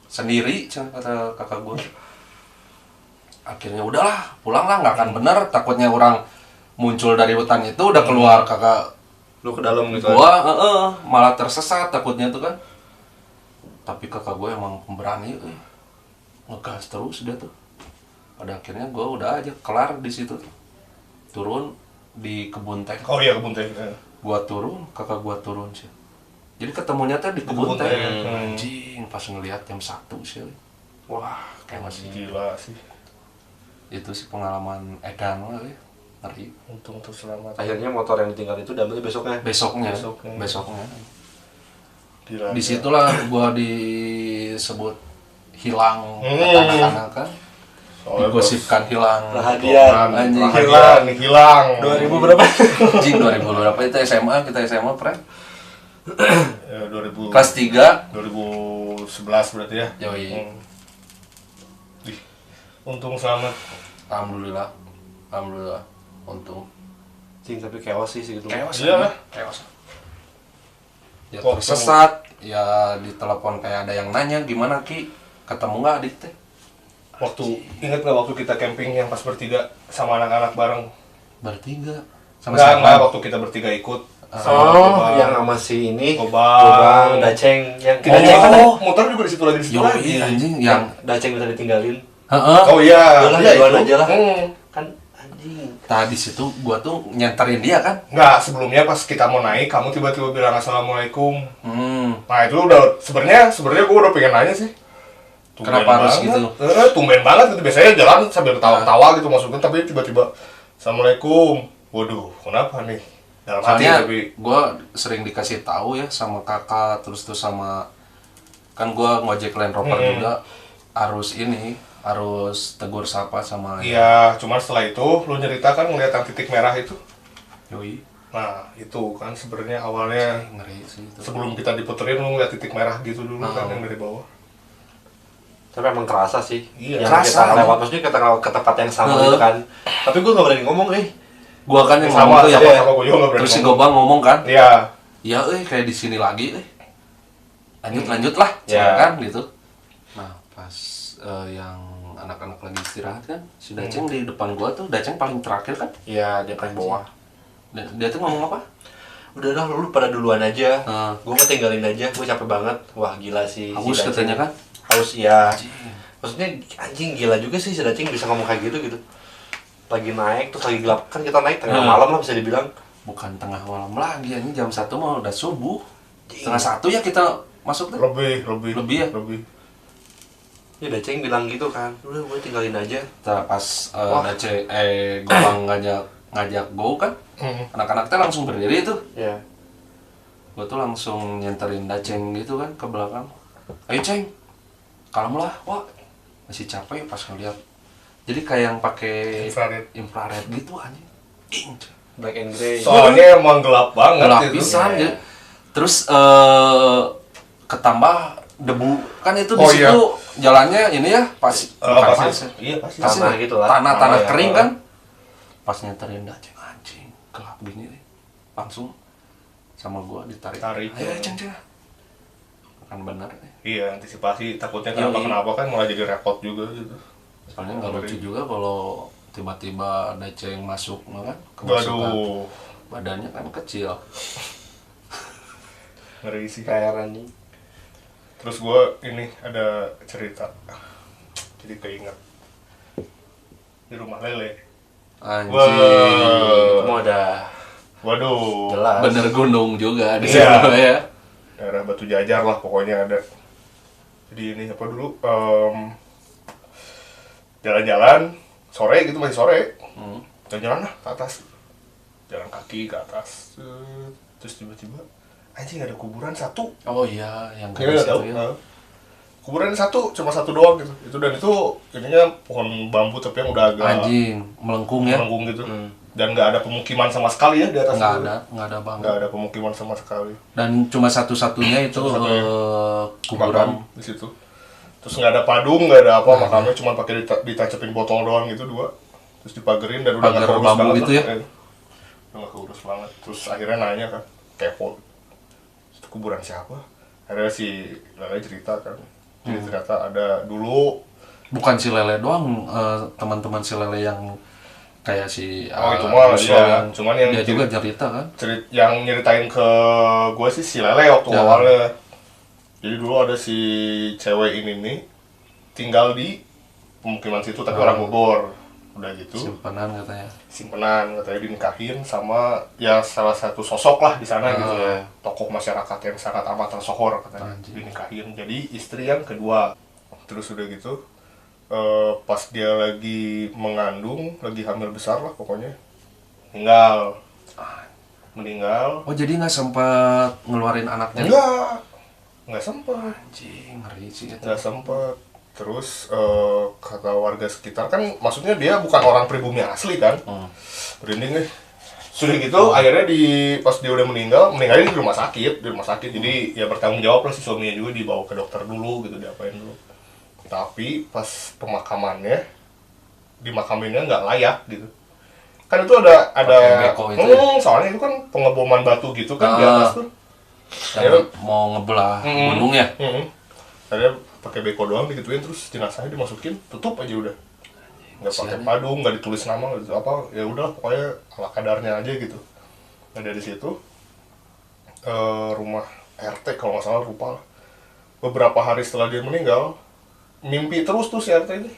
sendiri kata kakak gue. Akhirnya udahlah, pulang lah, nggak akan bener. Takutnya orang muncul dari hutan itu udah keluar kakak Lu ke dalam gitu. Gua malah tersesat takutnya tuh kan. Tapi kakak gue emang pemberani, ngegas terus dia tuh. Pada akhirnya gue udah aja kelar di situ tuh. Turun di kebun teh. Oh iya kebun teh. Gua turun, kakak gua turun sih. Jadi ketemunya tuh di kebun teh. teh. Anjing, pas ngelihat jam 1 sih. Wah, kayak masih Gila sih. itu sih pengalaman edan lah ya. Ngeri. Untung tuh selamat. Akhirnya motor yang ditinggal itu diambil besoknya. Besoknya. Gila. Disitulah gua disebut hilang anak-anak kan. Digosipkan hilang. Perhatian. Anjing. Hilang. 2000 berapa? Anjing 2000 berapa itu SMA, kita SMA pre. 2000 Kelas 3. 2011 berarti ya. Yoi. Ih, untung selamat. Alhamdulillah. Alhamdulillah. Untung. Cing, tapi chaos sih gitu. Chaos. Iya lah. Chaos. Ya Kok tersesat, ya ditelepon kayak ada yang nanya gimana Ki, ketemu nggak adik teh? Ingat nggak waktu kita camping yang pas bertiga sama anak-anak bareng? Bertiga. Enggak, waktu kita bertiga ikut. Oh, yang sama si ini. Gobang, Daceng, yang kita Daceng kan motor juga di situ lagi di situ lagi. Yoi anjing yang Daceng bisa ditinggalin. heeh. Oh iya. Udah lah, Iya, duluan itu. aja lah. Kan anjing. Tadi situ gua tuh nyenterin dia kan. Enggak, sebelumnya pas kita mau naik, kamu tiba-tiba bilang assalamualaikum. Hmm. Nah itu udah sebenarnya gue udah pengen nanya sih. Kenapa harus gitu? Tumben banget gitu. Biasanya jalan sambil ketawa-ketawa gitu maksudnya, tapi tiba-tiba assalamualaikum. Waduh, kenapa nih? Dalam hati Soalnya tapi gue sering dikasih tahu ya sama kakak terus sama kan gue ngojek Land Rover juga harus tegur sapa sama iya, cuman setelah itu lu nyerita kan ngeliat yang titik merah itu. Yoi. Nah, itu kan sebenarnya awalnya Ngeri sih itu. sebelum kita diputerin lu ngeliat titik merah gitu dulu kan yang dari bawah. Tapi emang kerasa sih. Iya, Yang kerasa. kita lewat, maksudnya kita lewat ke tempat yang sama gitu kan. Tapi gue gak berani ngomong Gua kan yang Sama ngomong tuh ya, sama gue juga nggak berani terus si ngomong. Gobang ngomong kan, Iya. ya kayak di sini lagi lanjut lah, Ya. kan gitu. Nah pas yang anak-anak lagi istirahat kan, si Daceng di depan gua tuh, Daceng paling terakhir kan, Iya, dia paling bawah. dia tuh ngomong apa? Udah lah, lu pada duluan aja. Nah. Gue mau tinggalin aja, gue capek banget. Wah gila sih. Haus si Daceng. katanya kan? Haus ya. Maksudnya anjing gila juga sih si Daceng bisa ngomong kayak gitu. Lagi naik, terus lagi gelap. Kan kita naik tengah malam lah bisa dibilang. Bukan tengah malam lagi, ini jam 1 mah udah subuh. Setengah 1 ya kita masuk tuh. Lebih ya. Ya Daceng bilang gitu kan. Udah gue tinggalin aja. Kita pas Gobang ngajak go kan, anak-anak teh langsung berdiri tuh. Ya. Gue tuh langsung nyenterin Daceng gitu kan ke belakang. Ayo Ceng, kalem lah, wah masih capek pas ngeliat. Jadi kayak yang pakai infrared gitu anjing. Black and grey. Soalnya emang gelap banget Gelap itu. pisan ya. Terus ketambah debu kan itu di Oh, situ jalannya ini ya bukan pasir. Iya, pasir. Tanah gitu lah. Tanah ya. kering kan. Pas nyenterin Daceng anjing gelap gini deh. Langsung sama gua ditarik. Ayo Ceng. Kan benar ya. Iya, antisipasi takutnya Yoi. kenapa kan malah jadi repot juga gitu. Soalnya nggak lucu juga kalau tiba-tiba Daceng masuk kan kemasukan. Waduh, Badannya kan kecil. ngeri sih. Kayak nih. Terus gue ini ada cerita, jadi keinget di rumah Lele. Anjing. Semua udah Waduh, jelas. Bener gunung juga di Iya. situ ya. daerah Batu Jajar lah pokoknya ada. Jadi ini apa dulu? Jalan-jalan sore gitu, masih sore. Jalan-jalan lah ke atas, jalan kaki ke atas. Terus tiba-tiba anjing ada kuburan satu. Oh iya, yang Iya, garis tahu. itu ya. Kuburan satu, cuma satu doang gitu. Itu dan itu ininya pohon bambu tapi yang udah agak Anjing, melengkung ya. melengkung gitu. Dan nggak ada pemukiman sama sekali ya di atas itu. Nggak ada banget. Nggak ada pemukiman sama sekali. Dan cuma satu-satunya itu Satu-satunya. kuburan. Makam di situ. Terus nggak ada padung, nggak ada apa, makamnya cuma pakai ditancapin botol doang gitu dua. Terus dipagerin dan udah nggak Pagar keurus bambu banget gitu lah. ya? Udah nggak keurus banget. Terus akhirnya nanya kan, kepo. Itu kuburan siapa? Akhirnya si Lele cerita kan. Jadi ternyata ada dulu. Bukan si Lele doang, teman-teman si Lele yang kayak si Oh, itu mah Yuswa dia. Cuman yang dia juga cerita kan. Yang nyeritain ke gue sih si Lele waktu Ya. awalnya. Jadi dulu ada si cewek ini nih tinggal di pemukiman situ tapi orang Bogor. Udah gitu simpenan katanya dinikahin sama ya salah satu sosok lah di sana gitu ya, tokoh masyarakat yang sangat amat tersohor katanya. Dinikahin jadi istri yang kedua. Terus udah gitu pas dia lagi mengandung, lagi hamil besar lah pokoknya, meninggal. Oh jadi nggak sempat ngeluarin anaknya? Nggak sempat. Anjing, ngeri sih itu. Nggak sempat. Terus kata warga sekitar kan, maksudnya dia bukan orang pribumi asli kan, merinding nih. Sudah gitu akhirnya pas dia udah meninggalnya di rumah sakit, jadi ya bertanggung jawab lah si suaminya juga, dibawa ke dokter dulu gitu, diapain dulu. Tapi pas pemakamannya, dimakaminnya nggak layak gitu. Kan itu ada beko itu ya? Soalnya itu kan pengeboman batu gitu kan di atas tuh. Yang mau ngebelah gunung ya? Akhirnya pakai beko doang digituin, terus jenazahnya dimasukin, tutup aja udah, nggak pakai padung, nggak ditulis nama, nggak apa, ya udah pokoknya ala kadarnya aja gitu. Nah dari situ rumah RT kalau nggak salah, lupa, beberapa hari setelah dia meninggal mimpi terus tuh si RT ini,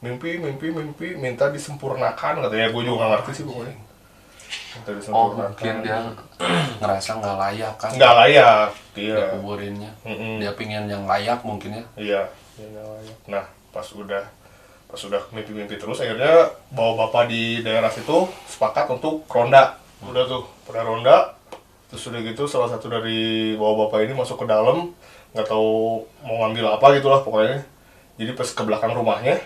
mimpi minta disempurnakan katanya. Gue juga nggak ngerti sih pokoknya. Oh mungkin dia ngerasa nggak layak kan? Nggak layak dia kuburinnya. Dia pingin yang layak mungkin ya. Iya, yang layak. Nah pas udah mimpi terus, akhirnya bawa bapak di daerah situ sepakat untuk ronda. Udah tuh pada ronda, terus udah gitu salah satu dari bawa bapak ini masuk ke dalam, nggak tahu mau ngambil apa gitulah pokoknya. Jadi pas ke belakang rumahnya,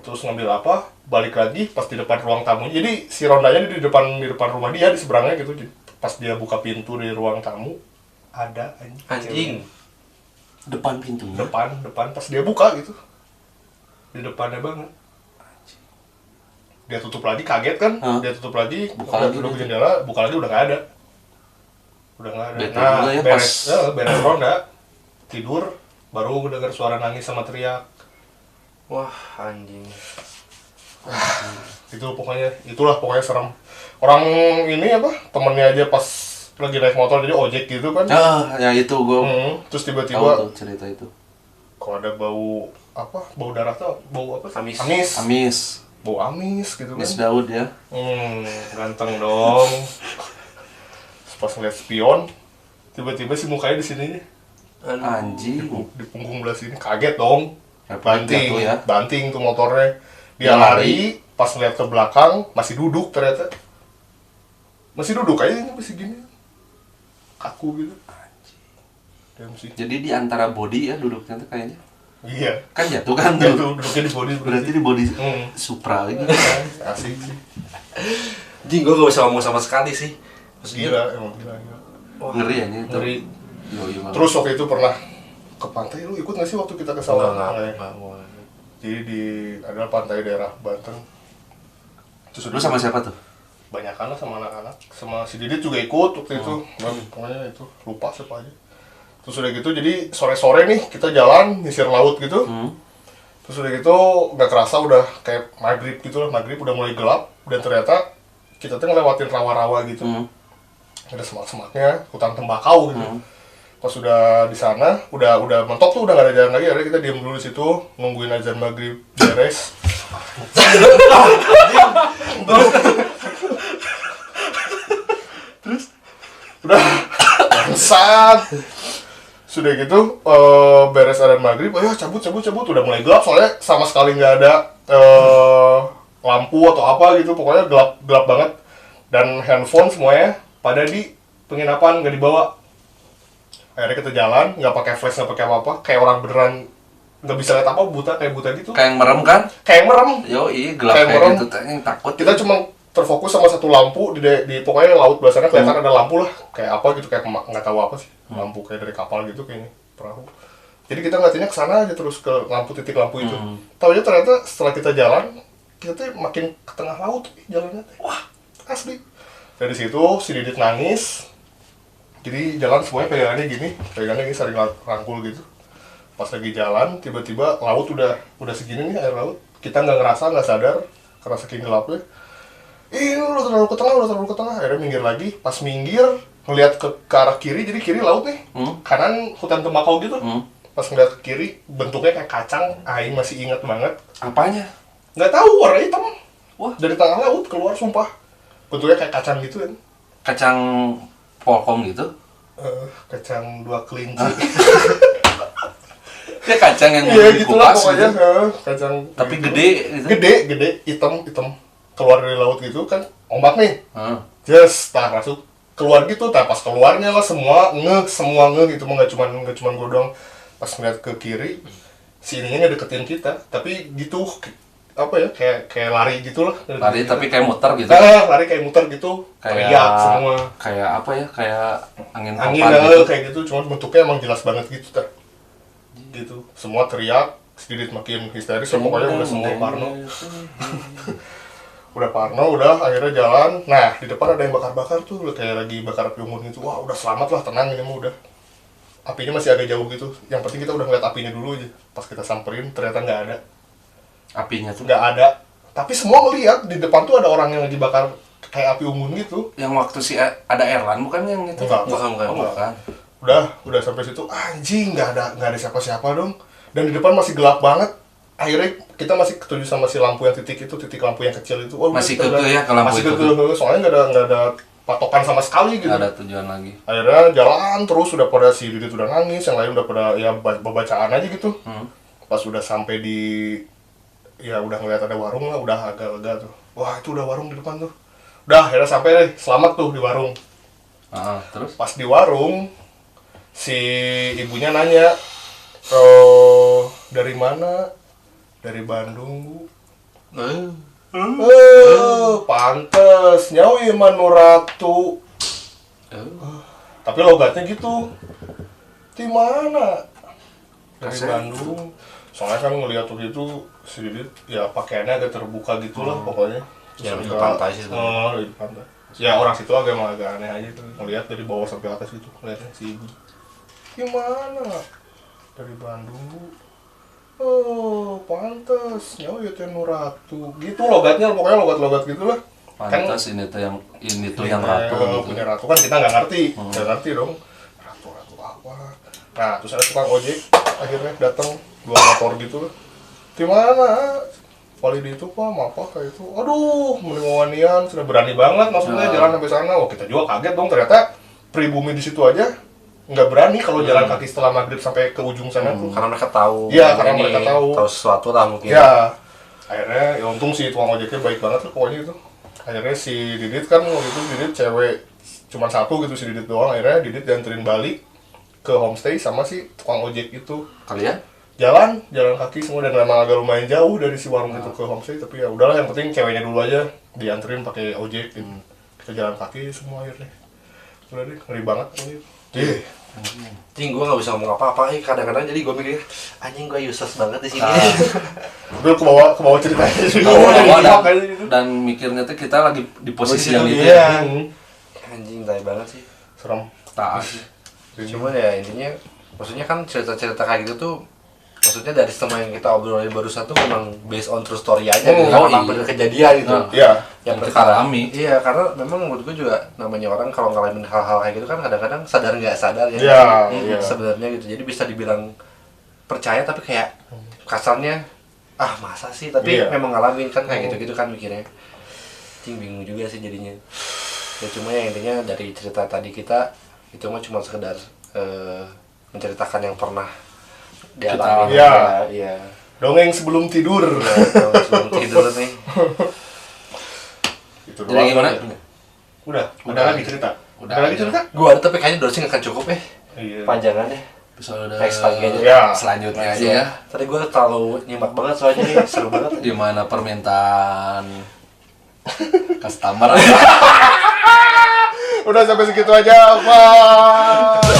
terus ngambil apa, balik lagi pas di depan ruang tamu. Jadi si rondanya di depan rumah dia, di seberangnya gitu. Pas dia buka pintu di ruang tamu, ada anjing depan pintunya. Depan pas dia buka gitu, di depannya banget. Dia tutup lagi, kaget kan? Dia tutup lagi, buka ke jendela, buka lagi, udah nggak ada. Nah ya, beres ronda, tidur, baru dengar suara nangis sama teriak. Wah anjing. Itulah pokoknya serem. Orang ini apa, temennya aja pas lagi naik motor, jadi ojek gitu kan. Ya itu gue terus tiba-tiba tahu tuh cerita itu. Kok ada bau darah tuh, bau apa? Amis. Bau amis gitu kan. Miss Daud ya. Ganteng dong. Pas ngeliat spion, tiba-tiba si mukanya di sini. Anjing. Di punggung belah sini, kaget dong. Banting tuh motornya. Dia lari, pas ngeliat ke belakang masih duduk ternyata. Masih duduk aja, masih gini. Kaku gitu. Jadi di antara body ya duduknya tuh kayaknya. Iya. Kan jatuh kan tuh. Duduknya di body. Berarti di body Supra gitu. Asik sih. Jing, gue gak bisa ngomong sama sekali sih. Maksudnya, emang gila. Wah, ngeri ya ini. Ngeri. Yo, terus waktu itu pernah ke pantai, lu ikut nggak sih waktu kita ke sawah? Enggak. Jadi adalah pantai daerah Banten. Terus lu sama siapa tuh? Banyakan lah sama anak-anak, sama si Didit juga ikut waktu itu. Pokoknya itu lupa siapa aja. Terus udah gitu, jadi sore-sore nih kita jalan nyisir laut gitu. Terus udah gitu nggak kerasa udah kayak maghrib gitu lah, maghrib udah mulai gelap, dan ternyata kita tuh ngelewatin rawa-rawa gitu. Ada semak-semaknya, hutan tembakau gitu. Pas udah di sana, udah mentok tuh, udah gak ada jalan lagi. Akhirnya kita diam dulu di situ, nungguin azan maghrib beres. Terus udah bangsat. Sudah gitu beres azan maghrib, ayo cabut, udah mulai gelap soalnya sama sekali nggak ada lampu atau apa gitu, pokoknya gelap banget. Dan handphone semuanya pada di penginapan, nggak dibawa. Akhirnya kita jalan, nggak pakai flash, nggak pakai apa-apa, kayak orang beneran nggak bisa lihat apa, buta gitu. Kayak merem kan? Kayak merem. Gelap kayak gitu, yang takut. Kita cuma terfokus sama satu lampu di pokoknya laut belah sana, kelihatan ada lampu lah, kayak apa gitu, kayak nggak tahu apa sih, lampu kayak dari kapal gitu kayaknya, perahu. Jadi kita ngeliatinnya ke sana aja terus, ke titik lampu itu. Taunya ternyata setelah kita jalan, kita tuh makin ke tengah laut jalannya. Wah, asli. Dari situ si Didit nangis. Jadi jalan semuanya pegangannya gini saling rangkul gitu. Pas lagi jalan, tiba-tiba laut udah segini nih, air laut. Kita nggak ngerasa, nggak sadar, karena saking gelapnya. Udah terlalu ke tengah. Akhirnya minggir lagi. Pas minggir, ngeliat ke arah kiri, jadi kiri laut nih. Kanan hutan tembakau gitu. Pas ngeliat ke kiri, bentuknya kayak kacang. Aing masih ingat banget. Apanya? Nggak tahu, warna hitam. Wah. Dari tengah laut keluar, sumpah. Bentuknya kayak kacang gitu kan. Kacang polkom gitu. Kacang 2 kelinci. Ya kacang yang Iya gitulah dikupas pokoknya. gitu. Kacang. Tapi gitu. gede gitu. Gede, hitam. Keluar dari laut gitu kan, ombak nih. Heeh. Just, masuk. Keluar gitu, pas keluarnya lah semua nge gitu. Nggak cuman gue doang. Pas ngeliat ke kiri, si ininya deketin kita. Tapi gitu, apa ya, kayak lari gitu lah. Lari tapi kayak muter gitu. Lari kayak muter gitu. Kayak Teriak semua. Kayak apa ya? Kayak angin Angin topan gitu. kayak gitu, cuma bentuknya emang jelas banget gitu tar. Gitu, semua teriak, sedikit makin histeris, pokoknya udah semua parno. Udah parno, udah akhirnya jalan. Nah, di depan ada yang bakar-bakar tuh, kayak lagi bakar api unggun gitu. Wah, udah selamat lah, tenang ini mah udah. Apinya masih agak jauh gitu. Yang penting kita udah ngeliat apinya dulu aja. Pas kita samperin, ternyata nggak ada. Apinya tuh. Nggak ada. Tapi semua ngeliat di depan tuh ada orang yang lagi bakar kayak api unggun gitu. Yang waktu si ada Erlan bukan yang itu? Enggak. Bukan. Udah sampai situ, anjing nggak ada siapa-siapa dong. Dan di depan masih gelap banget. Akhirnya kita masih ketuju sama si lampu yang titik lampu yang kecil itu. Oh, masih kekeh ya ke lampu masih itu. kekeh, soalnya nggak ada patokan sama sekali gitu. Nggak ada tujuan lagi. Akhirnya jalan terus, udah pada si Didit udah nangis, yang lain udah pada ya bacaan aja gitu. Pas udah sampai di, ya udah ngeliat ada warung lah, udah agak lega tuh. Wah itu udah warung di depan tuh. Udah akhirnya sampai deh, selamat tuh di warung. Terus? Pas di warung, si ibunya nanya, dari mana? Dari Bandung, Bu. Pantes, nyawi Manuratu. Tapi logatnya gitu. Di mana? Dari Bandung. Soalnya kan ngeliat tuh gitu, si Didit ya pakaiannya agak terbuka gitu lah pokoknya. Ya, di pantai sih. Di pantai. Ya orang situ agak aneh aja tuh, ngeliat dari bawah sampai atas gitu, ngeliatnya si ibu. Gimana? Dari Bandung, Bu. Oh, pantes. Nyawa ya Teh Nuratu. Gitu logatnya, pokoknya logat-logat gitu lah. Pantes kan, ini tuh yang ratu gitu. Punya ratu kan kita nggak ngerti. Nggak ngerti dong. Ratu apa? Nah, terus ada tukang ojek akhirnya datang 2 motor gitu lah. Gimana? Wali di itu Pak, apa kayak itu. Aduh, mending sudah berani banget maksudnya jalan sampai sana. Wah, kita juga kaget dong, ternyata pribumi di situ aja nggak berani kalau jalan kaki setelah maghrib sampai ke ujung sana tuh. Karena mereka tahu. Iya, karena mereka tahu sesuatu lah mungkin. Ya, akhirnya ya untung si tukang ojeknya baik banget tuh pokoknya itu. Akhirnya si Didit kan waktu itu Didit cewek cuma satu gitu, si Didit doang. Akhirnya Didit dianterin balik ke homestay sama si tukang ojek itu. Kalian? Jalan kaki semua, dan memang agak lumayan jauh dari si warung itu ke homestay, tapi ya udahlah, yang penting ceweknya dulu aja dianterin pakai ojek gitu. Kita jalan kaki semua akhirnya. Udah deh, ngeri banget pokoknya. Anjing gue gak bisa ngomong apa-apa, kadang-kadang jadi gue mikir, anjing gue useless banget di sini. Udah ke bawah ceritanya. Dan mikirnya tuh kita lagi di posisi yang itu. Iya. Anjing tai banget sih. Serem. Taat. Cuma ya intinya, maksudnya kan cerita-cerita kayak gitu tuh, maksudnya dari semua yang kita obrolin barusan tuh memang based on true story aja gitu, karena bener kejadian gitu. Iya. Yang kita perkara alami. Iya, karena memang menurut gue juga namanya orang kalau ngalamin hal-hal kayak gitu kan kadang-kadang sadar nggak sadar ya. Iya. Sebenarnya gitu. Jadi bisa dibilang percaya tapi kayak kasarnya masa sih, tapi memang ngalamin kan kayak gitu-gitu kan mikirnya. Bingung juga sih jadinya. Ya cuma ya intinya dari cerita tadi kita itu mah cuma sekedar menceritakan yang pernah dialami. Iya. Dongeng sebelum tidur. Sebelum tidur nih. Itu Jadi gimana? Udah lagi cerita. Udah lagi cerita? Gua ada tapi kayaknya durasi nggak akan cukup Iya. Panjangan deh. Episode Next pagi aja. Ya. selanjutnya aja ya. Tadi gua terlalu nyimak banget soalnya nih, seru banget. Di mana permintaan customer. Udah sampai segitu aja, Pak.